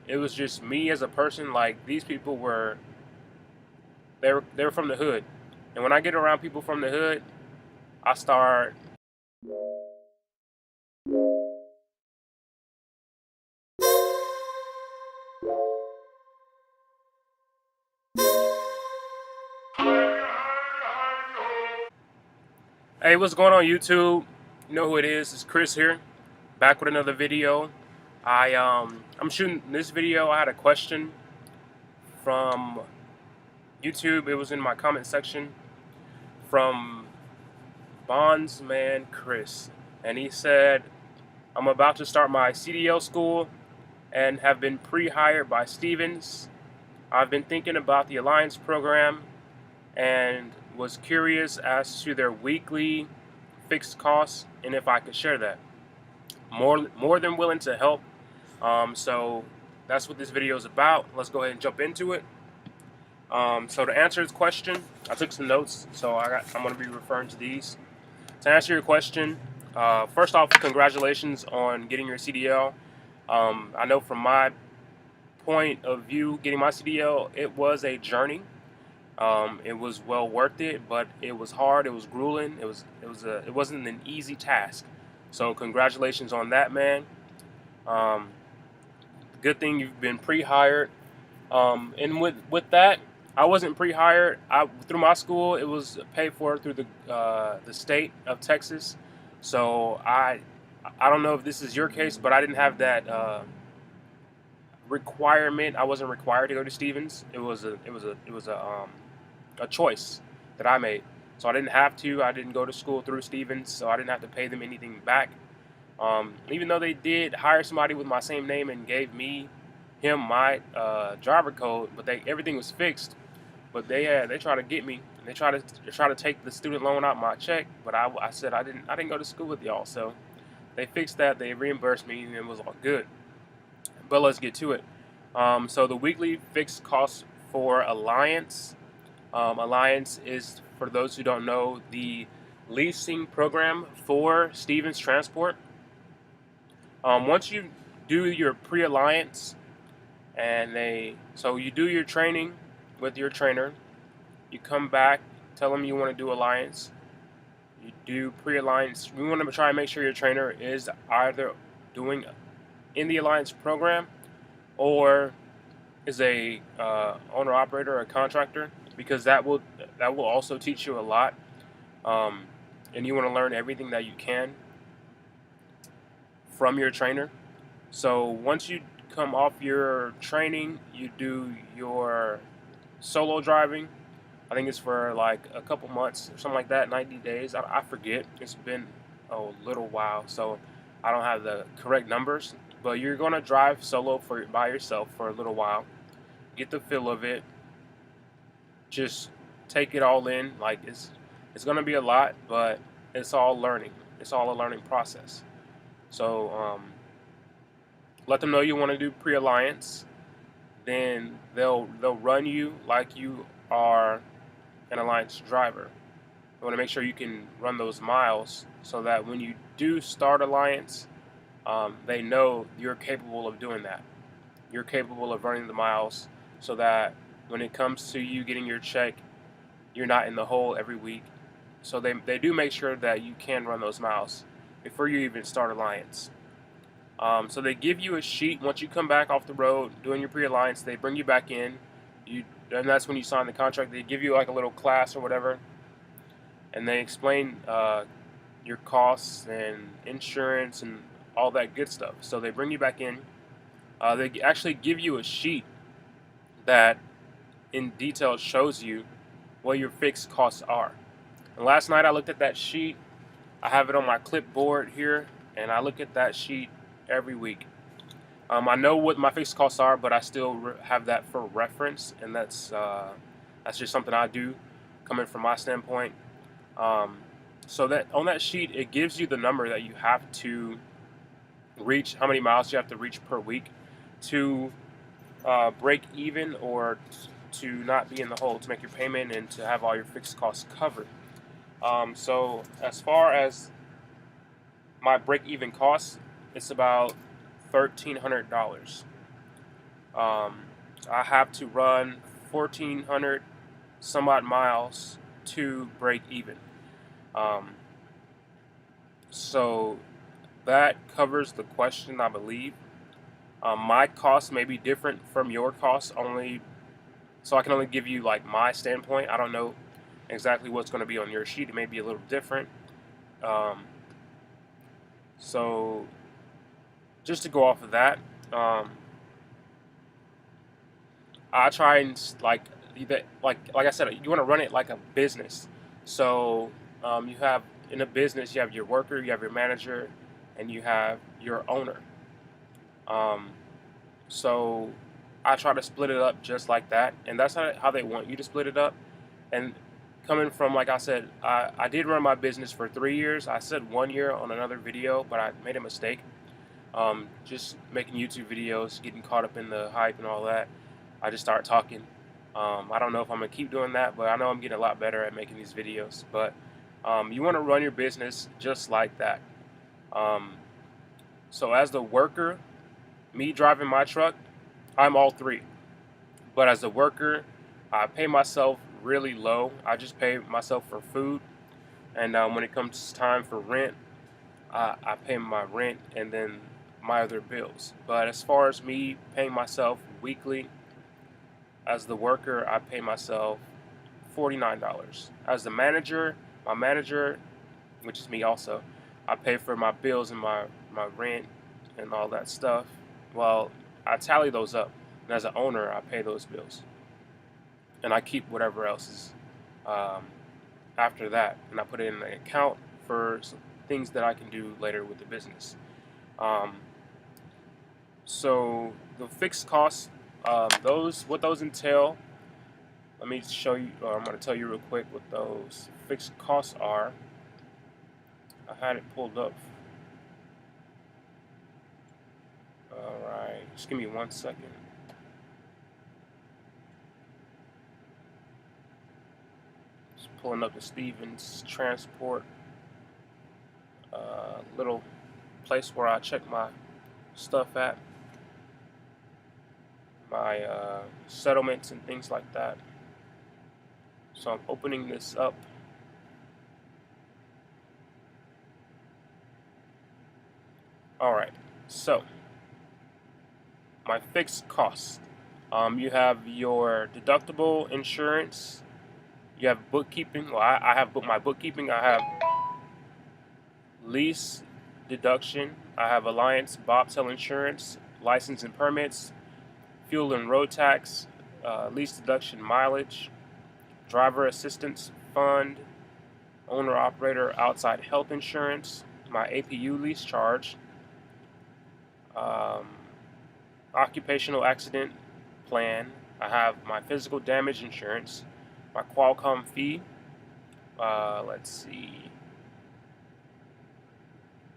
It was just me as a person. Like, these people were they were from the hood, and when I get around people from the hood, I start. Hey, what's going on, YouTube? You know who it is? It's Chris here, back with another video. I'm shooting this video. I had a question from YouTube. It was in my comment section from Bondsman Chris, and he said, "I'm about to start my CDL school and have been pre-hired by Stevens. I've been thinking about the Alliance program and was curious as to their weekly fixed costs and if I could share that. More than willing to help. So that's what this video is about. Let's go ahead and jump into it. So to answer this question, I took some notes, so I'm going to be referring to these. To answer your question, first off, congratulations on getting your CDL. I know from my point of view, getting my CDL, it was a journey. It was well worth it, but it was hard. It was grueling. It wasn't an easy task. So congratulations on that, man. Um, Good thing you've been pre-hired. And with that, I wasn't pre-hired. Through my school, it was paid for through the state of Texas. So I don't know if this is your case, but I didn't have that requirement. I wasn't required to go to Stevens. It was a choice that I made. So I didn't have to. I didn't go to school through Stevens, so I didn't have to pay them anything back. Even though they did hire somebody with my same name and gave him my driver code, but everything was fixed. But they tried to get me. They try to take the student loan out my check, but I said I didn't go to school with y'all. So they fixed that. They reimbursed me, and it was all good. But let's get to it. So the weekly fixed cost for Alliance. Alliance is, for those who don't know, the leasing program for Stevens Transport. Once you do your pre-Alliance, so you do your training with your trainer, you come back, tell them you want to do Alliance, you do pre-Alliance. We want to try and make sure your trainer is either doing in the Alliance program or is a owner operator or a contractor, because that will also teach you a lot, and you want to learn everything that you can from your trainer. So once you come off your training, you do your solo driving. I think it's for like a couple months or something like that, 90 days. I forget. It's been a little while, so I don't have the correct numbers. But you're gonna drive solo by yourself for a little while, get the feel of it, just take it all in. Like, it's gonna be a lot, but it's all learning. It's all a learning process. So let them know you want to do pre-Alliance. Then they'll run you like you are an Alliance driver. You want to make sure you can run those miles so that when you do start Alliance, they know you're capable of doing that. You're capable of running the miles so that when it comes to you getting your check, you're not in the hole every week. So they do make sure that you can run those miles before you even start Alliance. So they give you a sheet once you come back off the road doing your pre-Alliance. They bring you back in, and that's when you sign the contract. They give you like a little class or whatever, and they explain your costs and insurance and all that good stuff. So they bring you back in. They actually give you a sheet that in detail shows you what your fixed costs are. And last night I looked at that sheet. I have it on my clipboard here, and I look at that sheet every week. I know what my fixed costs are, but I still have that for reference, and that's just something I do, coming from my standpoint. So that on that sheet, it gives you the number that you have to reach, how many miles you have to reach per week to break even, or to not be in the hole, to make your payment and to have all your fixed costs covered. So as far as my break-even costs, it's about $1,300. I have to run 1,400 some odd miles to break even. Um, so that covers the question, I believe. My costs may be different from your costs, only so I can only give you like my standpoint. I don't know exactly what's going to be on your sheet. It may be a little different. Um, so just to go off of that, I try and like I said, you want to run it like a business. So you have in a business, you have your worker, you have your manager, and you have your owner. Um, so I try to split it up just like that, and that's how they want you to split it up. And coming from, like I said, I did run my business for 3 years. I said 1 year on another video, but I made a mistake. Just making YouTube videos, getting caught up in the hype and all that. I just started talking. I don't know if I'm gonna keep doing that, but I know I'm getting a lot better at making these videos. But you want to run your business just like that. Um, so as the worker, me driving my truck, I'm all three. But as a worker, I pay myself really low. I just pay myself for food, and when it comes time for rent, I pay my rent and then my other bills. But as far as me paying myself weekly, as the worker, I pay myself $49. As the manager, my manager, which is me also, I pay for my bills and my rent and all that stuff. Well, I tally those up, and as an owner, I pay those bills, and I keep whatever else is um, after that, and I put it in an account for some things that I can do later with the business. Um, so the fixed costs, what those entail. Let me show you. I'm going to tell you real quick what those fixed costs are. I had it pulled up. All right, just give me 1 second. Just pulling up the Stevens Transport, little place where I check my stuff at, my settlements and things like that. So I'm opening this up. Alright, so my fixed costs. You have your deductible insurance. You have bookkeeping. Well, I have my bookkeeping. I have lease deduction. I have Alliance Bobtail insurance, license and permits, fuel and road tax, lease deduction mileage, driver assistance fund, owner operator outside health insurance, my APU lease charge, occupational accident plan. I have my physical damage insurance, my Qualcomm fee. Let's see,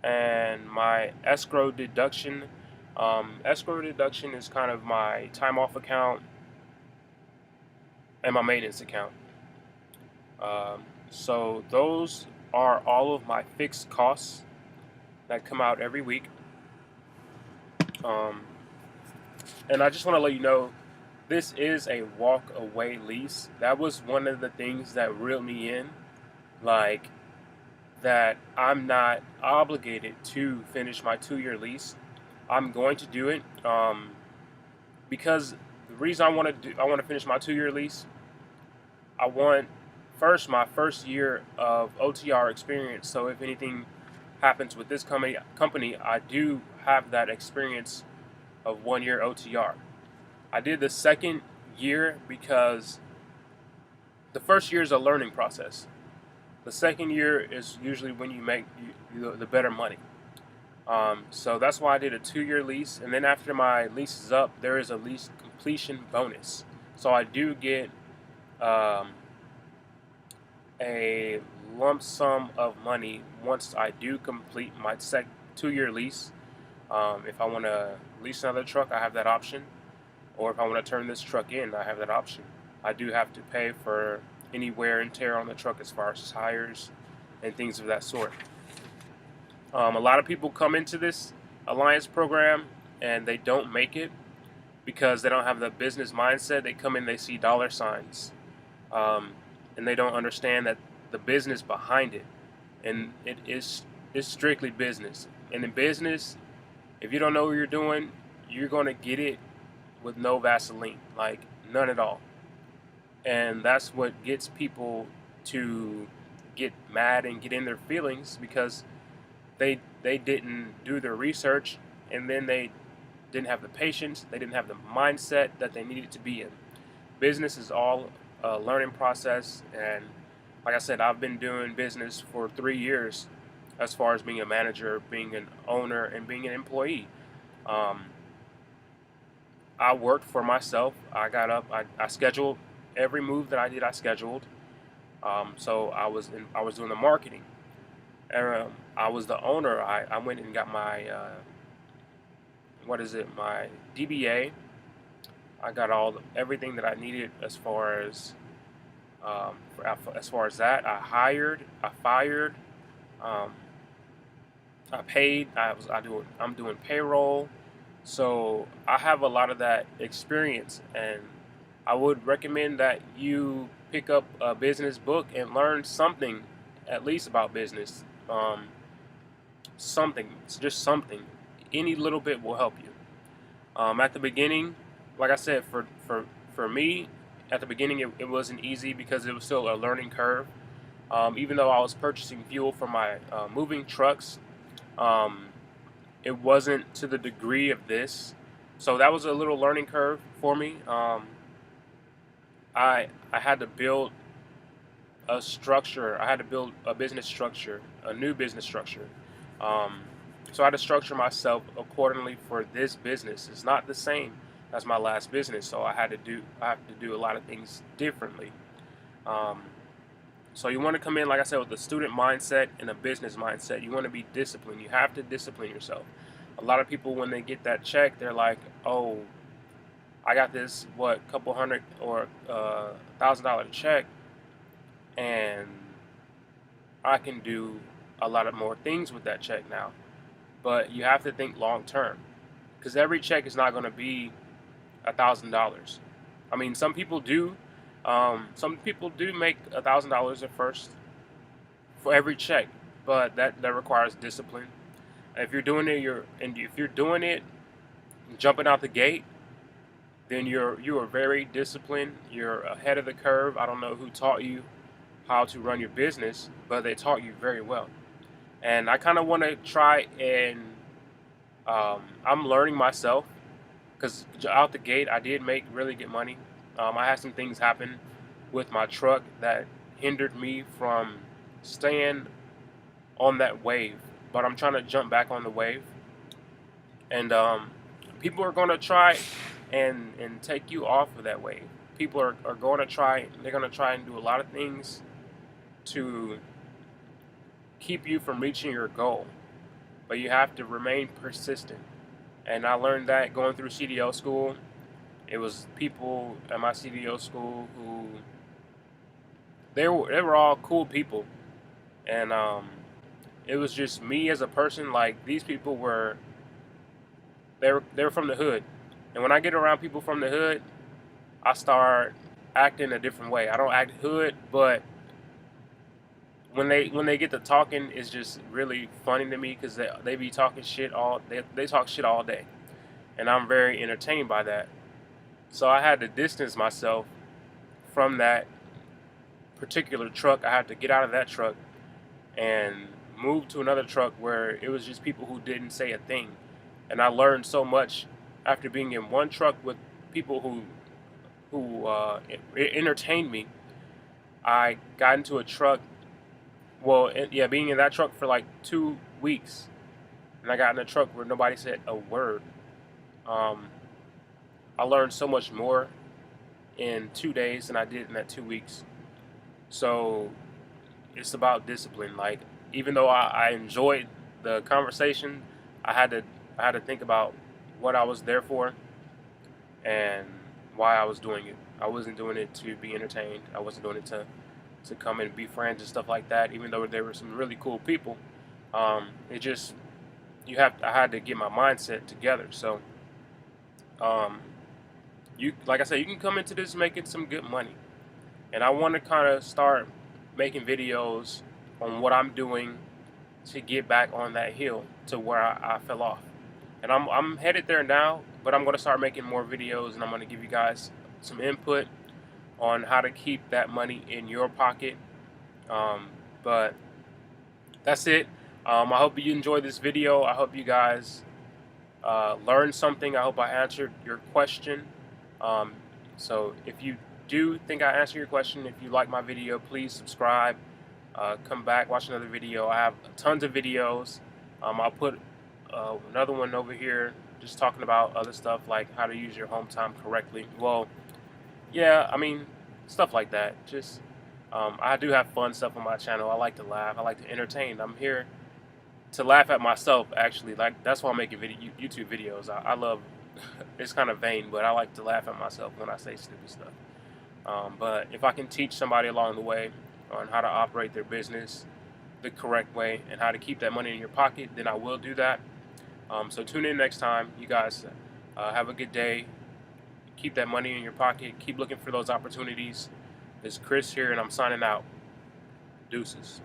and my escrow deduction. Escrow deduction is kind of my time off account and my maintenance account. So those are all of my fixed costs that come out every week. And I just want to let you know, this is a walk away lease. That was one of the things that reeled me in, like that I'm not obligated to finish my 2-year lease. I'm going to do it because the reason I want to finish my 2-year lease. I want my first year of OTR experience. So if anything happens with this company, I do have that experience of 1 year OTR. I did the second year because the first year is a learning process. The second year is usually when you make the better money. So that's why I did a 2-year lease, and then after my lease is up, there is a lease completion bonus. So I do get a lump sum of money once I do complete my 2-year lease. If I want to lease another truck, I have that option, or if I want to turn this truck in, I have that option. I do have to pay for any wear and tear on the truck as far as tires and things of that sort. A lot of people come into this Alliance program and they don't make it. because they don't have the business mindset. They come in, they see dollar signs, um, and they don't understand that the business behind it, and it's strictly business. And in business, if you don't know what you're doing, you're gonna get it with no Vaseline, like none at all. And that's what gets people to get mad and get in their feelings, because they didn't do their research, and then they didn't have the patience, they didn't have the mindset that they needed to be in. Business is all a learning process, and like I said, I've been doing business for 3 years, as far as being a manager, being an owner, and being an employee. Um, I worked for myself. I got up. I scheduled every move that I did. I scheduled. So I was doing the marketing. I was the owner. I went and got my what is it? My DBA. I got everything that I needed as far as that. I hired. I fired. Um, I paid. I'm doing payroll. So I have a lot of that experience, and I would recommend that you pick up a business book and learn something, at least about business. Something, it's just something. Any little bit will help you. At the beginning, like I said, for me, at the beginning it wasn't easy because it was still a learning curve. Even though I was purchasing fuel for my moving trucks, um, it wasn't to the degree of this. So that was a little learning curve for me. I had to build a structure. I had to build a business structure, a new business structure. Um, so I had to structure myself accordingly for this business. It's not the same as my last business, so I have to do a lot of things differently. Um, so you want to come in, like I said, with a student mindset and a business mindset. You want to be disciplined. You have to discipline yourself. A lot of people, when they get that check, they're like, "Oh, I got this couple hundred or $1,000 check, and I can do a lot of more things with that check now." But you have to think long term, because every check is not going to be $1,000. I mean, some people do. Some people do make $1,000 at first for every check, but that requires discipline. If you're doing it, if you're doing it jumping out the gate, then you are very disciplined. You're ahead of the curve. I don't know who taught you how to run your business, but they taught you very well. And I kind of want to try and I'm learning myself, because out the gate I did make really good money. I had some things happen with my truck that hindered me from staying on that wave, but I'm trying to jump back on the wave. And people are going to try and take you off of that wave. People are going to try. They're going to try and do a lot of things to keep you from reaching your goal, but you have to remain persistent. And I learned that going through CDO school. It was people at my CDO school who they were all cool people, and it was just me as a person. Like, these people were they're from the hood, and when I get around people from the hood, I start acting a different way. I don't act hood, but when they get to talking, it's just really funny to me, because they be talking shit they talk shit all day, and I'm very entertained by that. So I had to distance myself from that particular truck. I had to get out of that truck and move to another truck where it was just people who didn't say a thing. And I learned so much after being in one truck with people who entertained me. I got into a truck. Well, yeah, being in that truck for like 2 weeks, and I got in a truck where nobody said a word. Um, I learned so much more in 2 days than I did in that 2 weeks. So it's about discipline. Like, even though I enjoyed the conversation, I had to I had to think about what I was there for and why I was doing it. I wasn't doing it to be entertained. I wasn't doing it to come and be friends and stuff like that. Even though there were some really cool people, it just I had to get my mindset together. So um, like I said, you can come into this making some good money. And I want to kind of start making videos on what I'm doing to get back on that hill to where I fell off. And I'm headed there now, but I'm going to start making more videos, and I'm going to give you guys some input on how to keep that money in your pocket. But that's it. I hope you enjoyed this video. I hope you guys learned something. I hope I answered your question. So if you do think I answered your question, if you like my video, please subscribe. Come back, watch another video. I have tons of videos. I'll put another one over here just talking about other stuff like how to use your home time correctly. Well, yeah, I mean, stuff like that. Just I do have fun stuff on my channel. I like to laugh. I like to entertain. I'm here to laugh at myself, actually. Like, that's why I'm making YouTube videos. I love, it's kind of vain, but I like to laugh at myself when I say stupid stuff. But if I can teach somebody along the way on how to operate their business the correct way and how to keep that money in your pocket, then I will do that. So tune in next time. You guys have a good day. Keep that money in your pocket. Keep looking for those opportunities. It's Chris here, and I'm signing out. Deuces.